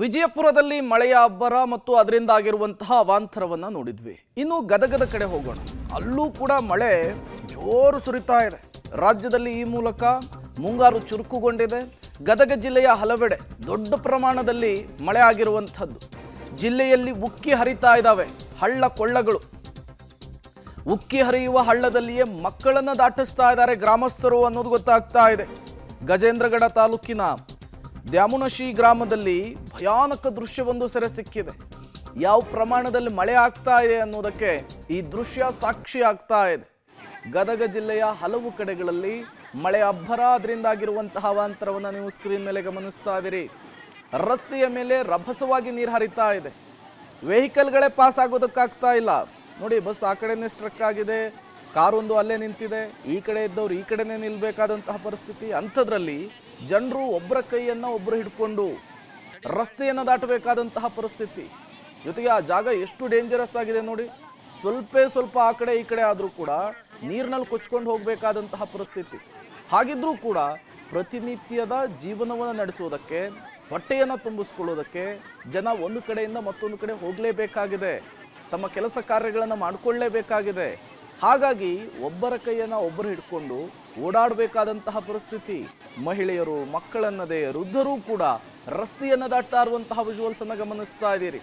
ವಿಜಯಪುರದಲ್ಲಿ ಮಳೆಯ ಅಬ್ಬರ ಮತ್ತು ಅದರಿಂದ ಆಗಿರುವಂತಹ ಅವಾಂತರವನ್ನ ನೋಡಿದ್ವಿ. ಇನ್ನು ಗದಗದ ಕಡೆ ಹೋಗೋಣ. ಅಲ್ಲೂ ಕೂಡ ಮಳೆ ಜೋರು ಸುರಿತಾ ಇದೆ. ರಾಜ್ಯದಲ್ಲಿ ಈ ಮೂಲಕ ಮುಂಗಾರು ಚುರುಕುಗೊಂಡಿದೆ. ಗದಗ ಜಿಲ್ಲೆಯ ಹಲವೆಡೆ ದೊಡ್ಡ ಪ್ರಮಾಣದಲ್ಲಿ ಮಳೆ ಆಗಿರುವಂಥದ್ದು. ಜಿಲ್ಲೆಯಲ್ಲಿ ಉಕ್ಕಿ ಹರಿತಾ ಇದ್ದಾವೆ ಹಳ್ಳ ಕೊಳ್ಳಗಳು. ಉಕ್ಕಿ ಹರಿಯುವ ಹಳ್ಳದಲ್ಲಿಯೇ ಮಕ್ಕಳನ್ನ ದಾಟಿಸ್ತಾ ಇದ್ದಾರೆ ಗ್ರಾಮಸ್ಥರು ಅನ್ನೋದು ಗೊತ್ತಾಗ್ತಾ ಇದೆ. ಗಜೇಂದ್ರಗಡ ತಾಲೂಕಿನ ದ್ಯಾಮುನಶಿ ಗ್ರಾಮದಲ್ಲಿ ಭಯಾನಕ ದೃಶ್ಯವೊಂದು ಸೆರೆ ಸಿಕ್ಕಿದೆ. ಯಾವ ಪ್ರಮಾಣದಲ್ಲಿ ಮಳೆ ಆಗ್ತಾ ಇದೆ ಅನ್ನೋದಕ್ಕೆ ಈ ದೃಶ್ಯ ಸಾಕ್ಷಿ ಆಗ್ತಾ ಇದೆ. ಗದಗ ಜಿಲ್ಲೆಯ ಹಲವು ಕಡೆಗಳಲ್ಲಿ ಮಳೆ ಅಬ್ಬರ, ಅದರಿಂದಾಗಿರುವಂತಹ ಅವಾಂತರವನ್ನು ನೀವು ಸ್ಕ್ರೀನ್ ಮೇಲೆ ಗಮನಿಸ್ತಾ ಇದ್ದೀರಿ. ರಸ್ತೆಯ ಮೇಲೆ ರಭಸವಾಗಿ ನೀರು ಹರಿತಾ ಇದೆ. ವೆಹಿಕಲ್ಗಳೇ ಪಾಸ್ ಆಗೋದಕ್ಕಾಗ್ತಾ ಇಲ್ಲ. ನೋಡಿ, ಬಸ್ ಆ ಕಡೆನೇ ಸ್ಟ್ರಕ್ ಆಗಿದೆ, ಕಾರೊಂದು ಅಲ್ಲೇ ನಿಂತಿದೆ. ಈ ಕಡೆ ಇದ್ದವ್ರು ಈ ಕಡೆನೇ ನಿಲ್ಬೇಕಾದಂತಹ ಪರಿಸ್ಥಿತಿ. ಅಂಥದ್ರಲ್ಲಿ ಜನರು ಒಬ್ಬರ ಕೈಯನ್ನ ಒಬ್ಬರು ಹಿಡ್ಕೊಂಡು ರಸ್ತೆಯನ್ನು ದಾಟಬೇಕಾದಂತಹ ಪರಿಸ್ಥಿತಿ. ಜೊತೆಗೆ ಆ ಜಾಗ ಎಷ್ಟು ಡೇಂಜರಸ್ ಆಗಿದೆ ನೋಡಿ. ಸ್ವಲ್ಪ ಆ ಕಡೆ ಈ ಕಡೆ ಆದರೂ ಕೂಡ ನೀರಿನಲ್ಲಿ ಕೊಚ್ಕೊಂಡು ಹೋಗಬೇಕಾದಂತಹ ಪರಿಸ್ಥಿತಿ. ಹಾಗಿದ್ರೂ ಕೂಡ ಪ್ರತಿನಿತ್ಯದ ಜೀವನವನ್ನು ನಡೆಸುವುದಕ್ಕೆ, ಹೊಟ್ಟೆಯನ್ನು ತುಂಬಿಸ್ಕೊಳ್ಳೋದಕ್ಕೆ ಜನ ಒಂದು ಕಡೆಯಿಂದ ಮತ್ತೊಂದು ಕಡೆ ಹೋಗಲೇಬೇಕಾಗಿದೆ. ತಮ್ಮ ಕೆಲಸ ಕಾರ್ಯಗಳನ್ನು ಮಾಡಿಕೊಳ್ಳಲೇಬೇಕಾಗಿದೆ. ಹಾಗಾಗಿ ಒಬ್ಬರ ಕೈಯನ್ನು ಒಬ್ಬರು ಹಿಡ್ಕೊಂಡು ಓಡಾಡಬೇಕಾದಂತಹ ಪರಿಸ್ಥಿತಿ. ಮಹಿಳೆಯರು, ಮಕ್ಕಳನ್ನದೇ ವೃದ್ಧರೂ ಕೂಡ ರಸ್ತೆಯನ್ನು ದಾಟ್ತಾ ಇರುವಂತಹ ವಿಜುವಲ್ಸ್ ಅನ್ನು ಗಮನಿಸ್ತಾ ಇದ್ದೀರಿ.